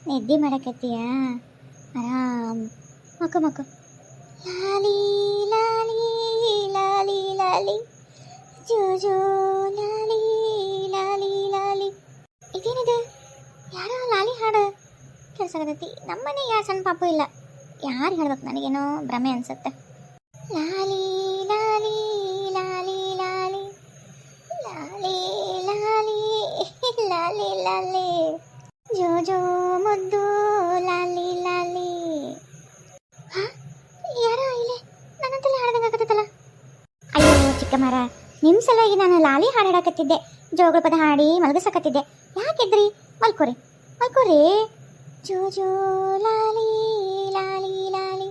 ನಿದ್ದೆ ಮಾಡಕತ್ತೀಯ? ಆರಾಮ್ ಮಕ್ಕ ಮಕ್ಕ. ಲಾಲಿ ಲಾಲಿ ಲಾಲಿ ಲಾಲಿ ಜೋ ಜೋ ಲಾಲಿ ಲಾಲಿ ಲಾಲಿ. ಇದೇನಿದೆ? ಯಾರೋ ಲಾಲಿ ಹಾಡು ಕೆಲಸಾಗತೈತಿ. ನಮ್ಮನೆ ಯಾರು ಸಣ್ಣ ಪಾಪು ಇಲ್ಲ. ಯಾರು ಹೇಳ್ಬೇಕು? ನನಗೇನೋ ಭ್ರಮೆ ಅನ್ಸುತ್ತೆ. ಲಾಲಿ ಲಾಲಿ ಲಾಲಿ ಲಾಲಿ ಲಾಲಿ ಲಾಲಿ ಲಾಲಿ ಲಾಲಿ ಜೋ ಜೋ ಮುದ್ದು ಲಾಲಿ ಲಾಲಿ. ಯಾರೋ ಇಲ್ಲಿ ನನ್ನಂತಲ್ಲಿ ಹಾಡ್ದಂಗಾಗತ್ತಲ್ಲ. ಅಯ್ಯೋ ಚಿಕ್ಕ ಮರ, ನಿಮ್ಮ ಸಲುವಾಗಿ ನಾನು ಲಾಲಿ ಹಾಡು ಹಾಡಕತ್ತಿದ್ದೆ. ಜೋಗಳ ಪದ ಹಾಡಿ ಮಲಗಿಸಕತ್ತಿದ್ದೆ. ಯಾಕಿದ್ರಿ? ಮಲ್ಕೋರಿ ಮಲ್ಕೋರಿ. ಜೋ ಜೋ ಲಾಲಿ ಲಾಲಿ ಲಾಲಿ.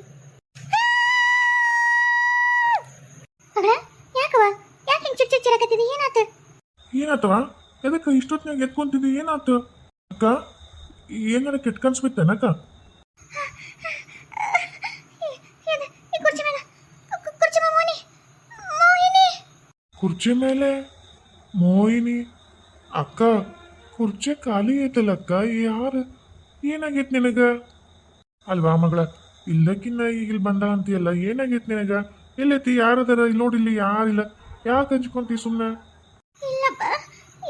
ಮಗಳ ಯಾಕವ? ಯಾಕೆ ಹಿಂಗೆ ಚಿಕ್ಕ ಚಿರಕತ್ತಿದ್ದಿ? ಏನಾತು? ಏನಾತವ? ಎದಕ್ಕೆ ಇಷ್ಟೊತ್ತಿನಾಗ ಎತ್ಕೊಂತಿದ್ದಿ? ಏನಾತು ಅಕ್ಕ? ಏನಾರ ಕೆಟ್ಟ ಕನ್ಸು ಬಿತ್ತೇನಕ್ಕ? ಕುರ್ಚಿ ಮೇಲೆ ಮೋಹಿನಿ ಅಕ್ಕ? ಕುರ್ಚಿ ಖಾಲಿ ಐತಲ್ಲ ಅಕ್ಕ? ಯಾರು? ಏನಾಗೈತಿ ನಿನಗ? ಅಲ್ವಾ ಮಗಳ, ಇಲ್ಲಕ್ಕಿನ್ನ ಈಗ ಇಲ್ಲಿ ಬಂದ ಅಂತೀಯಲ್ಲ, ಏನಾಗೈತಿ ನಿನಗ? ಎಲ್ಲೈತಿ? ಯಾರದಾರ? ಇಲ್ಲಿ ನೋಡಿಲ್ಲಿ ಯಾರಿಲ್ಲ. ಯಾಕೆ ಹಂಚ್ಕೊಂತಿ ಸುಮ್ಮನೆ? ಇಲ್ಲಪ್ಪ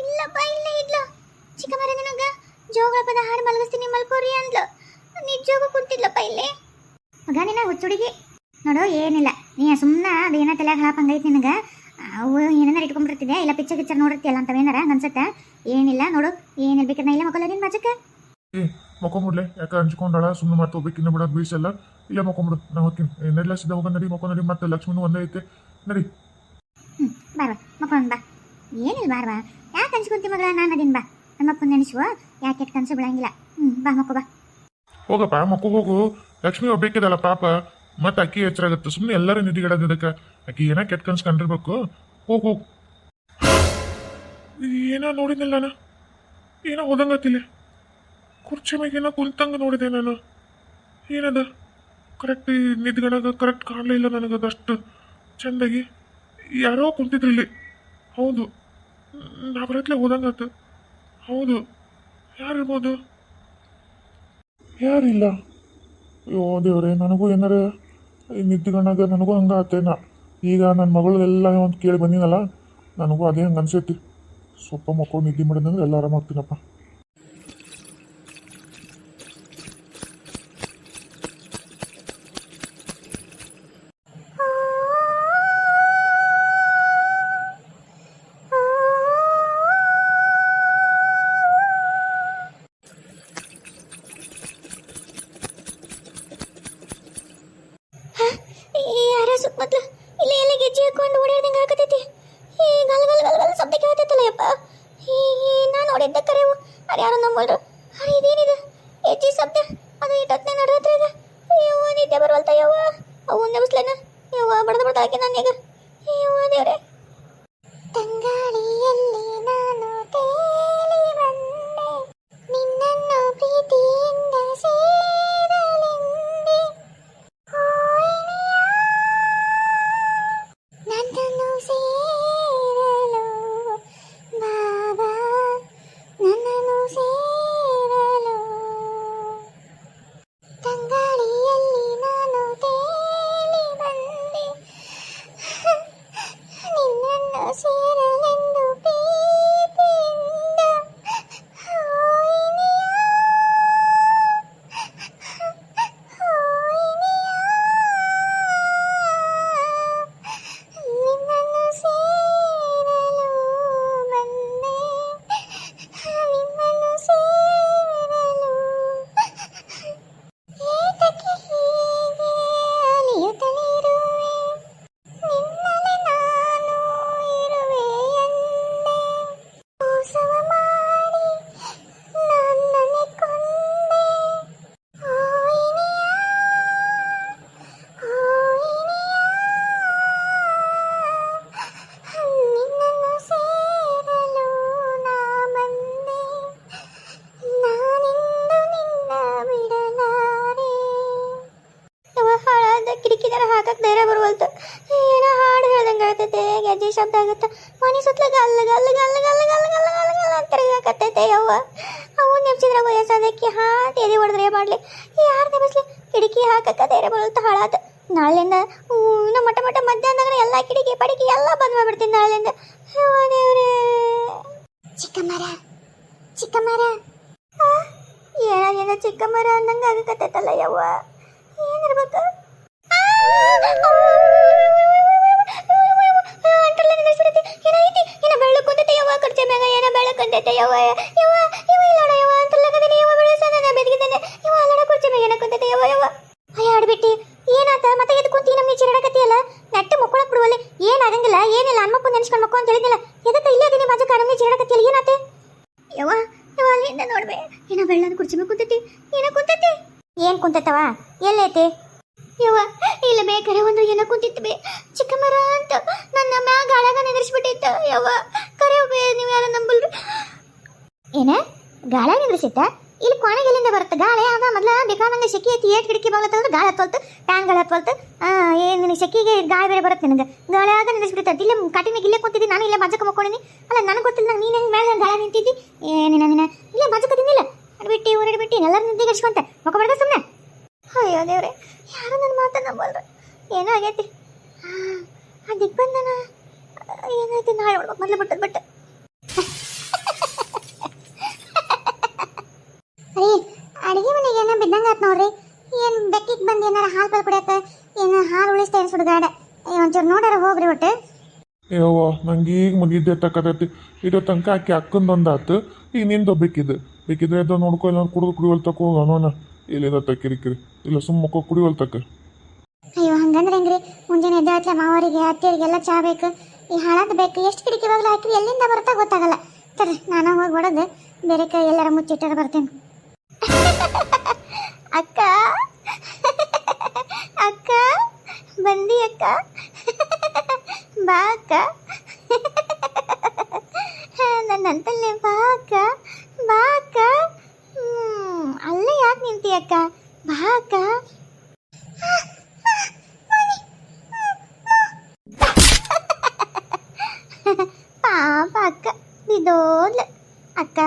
ಇಲ್ಲಪ್ಪ, ಇಲ್ಲ ಇದ್ಲು ಚಿಕ್ಕ ಮರ. ನಿನಗ ಜೋಗಳ ಪದ ಹಾಡು ಮಲಗಿಸ್ತೀನಿ ಮಲ್ಕೋರಿ ಅಂದ್ಲು. ನಿಜವಾಗೂ ಕುಂತಿದ್ಲಪ್ಪ ಇಲ್ಲಿ. ಮಗ ನಿನ್ನ ಹುಚ್ಚುಡಿಗೆ ನೋಡು, ಏನಿಲ್ಲ. ನೀ ಸುಮ್ಮನೆ ಅದೇನ ತಲೆಯಾಗ ಹಾಪಂಗೈತಿ ನಿನಗ. ಅವು ಏನಾರ ಇಟ್ಕೊಂಡ್ಬಿಡ್ತಿದ್ದೆ, ಇಲ್ಲ ಪಿಕ್ಚರ್ ನೋಡಿರ್ತಿಯಲ್ಲ ಅಂತವೇನಾರ ಅನ್ಸತ್ತೆ. ಏನಿಲ್ಲ ನೋಡು, ಏನಿರ್ಬೇಕನ್ನ ಇಲ್ಲ ಮಕ್ಕಳ ನಿನ್ ಬಾಜಕ್ಕೆ. ಏ ಮಕ್ಕೊಂಬಿಡ್ಲೆ, ಯಾಕೆ ಹಂಚ್ಕೊಂಡಾಳ? ಸುಮ್ಮನೆ ಮತ್ತೆ ಹೋಗ್ಬೇಕಿನ್ನ ಬಿಡೋದು ಬೀಸಲ್ಲ. ಇಲ್ಲ ಮಕ್ಕೊಂಬಿಡು, ನಾ ಹೋಗ್ತೀನಿ. ನೆಲ್ಲ ಸಿದ್ಧ ಹೋಗ ನಡಿ, ಮಕ್ಕೊ ನಡಿ. ಮತ್ತೆ ಲಕ್ಷ್ಮೀನು ಒಂದೇ ಐತೆ, ನಡಿ. ಬಾರ್ವಾ ಮಕ್ಕೊಂಡ್ ಬಾ. ಏನಿಲ್ಲ ಬಾರ್ವಾ, ಯಾಕೆ ಹಂಚ್ಕೊಂತಿ ಮಗಳ? ನಾನು ಅದೀನಿ ಬಾ. ನಮ್ಮಪ್ಪನ ನೆನೆಸುವ, ಯಾಕೆ ಕೆಟ್ಟ ಕನಸು ಬಿಡಂಗಿಲ್ಲ. ಬಾ ಮಕ್ಕೋ ಬಾ. ಹೋಗಪ್ಪ ಮಕ್ಕೋ ಹೋಗು. ಲಕ್ಷ್ಮಿ ಒಬ್ಬೇಕಿದಲ್ಲ ಪಾಪ, ಮತ್ತೆ ಅಕ್ಕಿ ಎಚ್ಚರಾಗತ್ತೆ. ಸುಮ್ಮನೆ ಎಲ್ಲರೂ ನಿಧಿಗಿಡೋದಕ್ಕೆ ಅಕ್ಕಿ ಏನೋ ಕೆಟ್ಟ ಕನ್ಸು ಕಂಡಿರ್ಬೇಕು. ಹೋಗು ಹೋಗು. ಏನೋ ನೋಡಿದ್ನಲ್ಲ ನಾನು, ಏನೋ ಹೋದಂಗತ್ತಿಲ್ಲ. ಕುರ್ಚಿ ಮ್ಯಾಗ ಏನೋ ಕುಂತಂಗ ನೋಡಿದೆ ನಾನು. ಏನದ? ಕರೆಕ್ಟ್ ನಿದ್ಗಣಗ ಕರೆಕ್ಟ್ ಕಾಣಲಿಲ್ಲ ನನಗದಷ್ಟು ಚೆಂದಾಗಿ. ಯಾರೋ ಕುಂತಿದ್ರು ಇಲ್ಲಿ. ಹೌದು, ನಾ ಬರತ್ಲೆ ಹೋದಂಗಾತು. ಹೌದು, ಯಾರಿರ್ಬೋದು? ಯಾರಿಲ್ಲ. ಅಯ್ಯೋ ದೇವ್ರೆ, ನನಗೂ ಏನಾರ ನಿದ್ಗಣಗ ನನಗೂ ಹಂಗೆ ಆತೇನ. ಈಗ ನನ್ನ ಮಗಳು ಎಲ್ಲ ಒಂದು ಕೇಳಿ ಬಂದಿನಲ್ಲ, ನನಗೂ ಅದೇ ಹಂಗೆ ಅನ್ಸೈತಿ. ಸ್ವಲ್ಪ ಮಕ್ಕಳು ನಿದ್ದೆ ಮಾಡಿದಂದ್ರೆ ಎಲ್ಲ ಆರಾಮಾಗ್ತೀನಪ್ಪ. ಯಾರ ಸುತ್ತಮುತ್ತಲ ಇಲ್ಲಿ ಎಲ್ಲ ಗೆಜ್ಜೆ ಹಾಕೊಂಡು ಓಡಾಡ್ದಂಗೆ ಆಗತೈತಿ. ಈ ಗಲ್ ಗಲ್ ಗಲ್ ಗಲ್ ಶಬ್ದ ಕೇಳ್ತೈತಲ್ಲ ಯಪ್ಪ. ನಾನು ನೋಡಿದ್ದ ಕರೆವು ಅದು ಯಾರು ನಂಬಲ್ರು. ಅರೆ ಇದೇನಿದೆ? ಹೆಜ್ಜೆ ಶಬ್ದ ಅದು ಇಟ್ಟೊತ್ತನೆ ನಡೆದತ್ರ ಈಗ. ಯವ್ವ ನಿದ್ದೆ ಬರವಲ್ತ ಯವ್ವ. ಅವು ನೆಬಸ್ಲೇನ ಯವ್ವ, ಬಡ್ದು ಬಡ್ದು ಹಾಕಿ ನಾನೀಗ. ಯವ್ವ ದೇವ್ರೆ. ತಂಗಾಳಿಯಲ್ಲಿ ನಾನು ತೇಲಿ ಬಂದೆ, ನಿನ್ನನ್ನು ಪ್ರೀತಿಯಿಂದ ಸೇರಲೆಂದೆ. ನನ್ನನ್ನು ಸೇರಲು ಬಾಬಾ, ನನ್ನನ್ನು ಸೇರಲು. ತಂಗಾಳಿಯಲ್ಲಿ ನಾನು ತೇಲಿ ಬಂದೆ, ಆಗಕತ್ತೈತೆ ಯವ್ವ. ಅವು ನೆಪ್ಸಿದ್ರ ವಯಸ್ಸಾದಕ್ಕೆ ತೇರಿ ಹೊಡೆದ್ರೆ ಮಾಡಲಿ ಯಾರು ನೆಬಸ್ಲಿ. ಕಿಟಕಿ ಹಾಕಕ್ಕ ಧೈರ್ಯ ಬರುತ್ತ ಹಾಳಾದ. ನಾಳೆಯಿಂದ ನಮ್ಮ ಮಟ್ಟ ಮಧ್ಯಾಹ್ನದಾಗ ಎಲ್ಲ ಕಿಟಕಿ ಪಡಿಕೆ ಎಲ್ಲ ಬಂದ್ ಮಾಡ್ಬಿಡ್ತೀನಿ ನಾಳೆಯಿಂದ. ದೇವ್ರೇ ಚಿಕ್ಕಮ್ಮರ ಏನ ಚಿಕ್ಕಮ್ಮರ ಅಂದಂಗ ಆಗಕತ್ತೈತಲ್ಲ ಯವ್ವ. ಏನಿರ್ಬೇಕು ಏನೈತಿ ಏನ ಬೆಳ್ಳಕ್ ಕುಂತೈತೆ ಯವ್ವ. ಖರ್ಚೆ ಮ್ಯಾಗ ಏನ ಬೆಳ್ಳಕ್ ಕುಂತೈತೆ ಯವ್ವ. ಯವ್ವ ಇವ ಇಲ್ಲೋಡ ಯವ್ವ ಅಂತಲ್ಲಗದೀನಿ ಯವ್ವ. ಬೆಳೆಸೋದ ಬೆದಗಿದ್ದೇನೆ ಯವ್ವ. ಅಲ್ಲೋಡ ಖರ್ಚೆ ಮ್ಯಾಗ ಏನ ಕುಂತೈತೆ ಯವ್ವ. ಅಯ್ಯ ಆಡ್ಬಿಟ್ಟಿ ಏನಾತ ಮತ್ತೆ ಎದ್ದು ಕುಂತಿ ನಮ್ಗೆ ಚಿರಡಕತ್ತಿಯಲ್ಲ. ನೆಟ್ಟು ಮಕ್ಕಳಕ್ ಬಿಡುವಲ್ಲಿ ಏನಾಗಂಗಿಲ್ಲ ಏನಿಲ್ಲ. ಹನ್ಮಪ್ಪು ನೆನ್ಸ್ಕೊಂಡು ಮಕ್ಕಳು ಅಂತ ಹೇಳಿದ್ನಿಲ್ಲ. ಎದಕ್ಕೆ ಇಲ್ಲೇ ಅದೀನಿ ಬಾಜು ಕಾರಣಿ ಚಿರಡಕತ್ತಿಯಲ್ಲ. ಏನಾತೆ ಯವ್ವ ಯವ್ವ ಅಲ್ಲಿಂದ ನೋಡ್ಬೇ ಏನ ಬೆಳ್ಳನ ಕುರ್ಚಿ ಮ್ಯಾಗ ಕುಂತೈತಿ. ಏನ ಕುಂತೈತಿ ಏನ್ ಕುಂತೈತವ ಎಲ್ಲೈತಿ ಯವ್ವ. ಇಲ್ಲ ಬೇಕರೆ ಒಂದು ಏನೋ ಕುಂತಿತ್ತು ಬೇ ಚಿಕ್ಕಮ್ಮರ ಅಂತ ನನ್ನ ಮ್ಯಾಗ ಗಾಳಾಗ ನಿಂದ್ರಿಸ್ಬಿಟ್ಟಿತ್ತು ಯವ್ವ. ಕರೆ ಬೇ ನೀವು ಯಾರು ನಂಬಲ್ರಿ. ಏನ ಗಾಳ ನಿಂದ್ರಿಸಿತ್ತ? ಇಲ್ಲಿ ಕೊನೆಗೆ ಎಲ್ಲಿಂದ ಬರುತ್ತೆ ಗಾಳಿ? ಆಗ ಮೊದಲ ಬೇಕಾದಂಗೆ ಸೆಕೆ ಐತಿ. ಏಟ್ ಕಿಟಕಿ ಬಾಗ್ಲತ್ತಂದ್ರೆ ಗಾಳಿ ಹತ್ತೋಲ್ತು, ಫ್ಯಾನ್ ಗಾಳಿ ಹತ್ತೋಲ್ತು. ಏನು ನಿನಗೆ ಸೆಕೆಗೆ ಗಾಳಿ ಬೇರೆ ಬರುತ್ತೆ ನಿನಗೆ. ಗಾಳಿ ಆಗ ನಿಂದ್ರಿಸ್ಬಿಡ್ತೈತಿ. ಇಲ್ಲೇ ಕಟಿನಾಗ ಇಲ್ಲೇ ಕುಂತಿದ್ದಿ, ನಾನು ಇಲ್ಲೇ ಬಾಜಕ ಮಕ್ಕೊಂಡಿನಿ. ಅಲ್ಲ ನನಗೆ ಗೊತ್ತಿಲ್ಲ ನೀನು ಹೆಂಗೆ ಮೇಲೆ ಗಾಳಿ ನಿಂತಿದ್ದಿ. ಏನಿನ ಇಲ್ಲೇ ಬಾಜಕದಿನಿಲ್ಲ ಅಡ್ಬಿಟ್ಟು ಹೊರಡ್ಬಿಟ್ಟು ಎಲ್ಲರೂ ನಿಂತಿಗಡ್ಸ್ಕೊಂತ ಮಕ್ಕೊಬಾರ್ದ ಸುಮ್ಮನೆ. ಅಯ್ಯೋ ದೇವ್ರೆ ಯಾರು ನನ್ನ ಮಾತನ್ನ ನಂಬಲ್ರಿ. ಏನೋ ಆಗೈತಿ. ಆ ದಿಗ್ಬಂಧನ ಏನೈತಿ ನಾಳೆ ನೋಡ್ಬೇಕು ಮೊದಲು ಬಿಟ್ಟು ರೀ. ಅಡುಗೆ ಮನೆಗೆ ಏನೋ ಬಿದ್ದಂಗೆ ಆತ್ ನೋಡ್ರಿ. ಏನು ಬೆಕ್ಕಿಗೆ ಬಂದು ಏನಾರ ಹಾಲು ಪಲ್ ಕುಡಿಯತ್ತ ಏನು ಹಾಲು ಉಳಿಸ್ತೇನೆ ಸುಡುಗಾಡ. ಒಂಚೂರು ನೋಡಾರ ಹೋಗ್ರಿ ಒಟ್ಟು. ಯವ್ವ ನಂಗೆ ಈಗ ಮುಗಿದ್ದೆ ತಕ್ಕತೈತಿ. ಇದು ತನಕ ಆಕಿ ಅಕ್ಕಂದೊಂದಾತು. ಈಗ ನಿಂದು ಬೇಕಿದ್ರೆ ಎದ್ದು ನೋಡ್ಕೊ. ಇಲ್ಲ ಕುಡಿವಲ್ ತಕ್ಕ ಹೋಗೋಣ. ಇಲ್ಲಿಂದ ಕಿರಿಕಿರಿ ಇಲ್ಲ ಸುಮ್ಮಕ್ಕ ಕುಡಿವಲ್ ತಕ್ಕ. ಅಯ್ಯೋ ಹಂಗಂದ್ರೆ ಹೆಂಗ್ರಿ? ಮುಂಜಾನೆ ಎದ್ದಾತ್ಲೆ ಮಾವರಿಗೆ ಅತ್ತಿಯರಿಗೆಲ್ಲ ಚಾ ಬೇಕು, ಈ ಹಾಳಾದ ಬೇಕು. ಎಷ್ಟು ಕಿಟಕಿ ಬಾಗ್ಲು ಹಾಕಿ ಎಲ್ಲಿಂದ ಬರ್ತಾ ಗೊತ್ತಾಗಲ್ಲ. ಸರಿ ನಾನು ಹೋಗಿ ಹೊಡೆದು ಬೇರೆ ಕೈ ಎಲ್ಲಾರ ಮುಚ್ಚಿಟ್ಟಾರ ಬರ್ತೇನೆ. ಅಕ್ಕ ಅಕ್ಕ ಬಂದಿ ಅಕ್ಕ. ಬಾ ಅಕ್ಕ ನನ್ನಂತಲ್ಲೇ ಬಾ ಅಕ್ಕ. ಬಾ ಅಕ್ಕ. ಅಲ್ಲೇ ಯಾಕೆ ನಿಂತಿ ಅಕ್ಕ? ಬಾ ಅಕ್ಕ. ಪಾಪ ಅಕ್ಕ ಬಿದೋದ್ಲ. ಅಕ್ಕ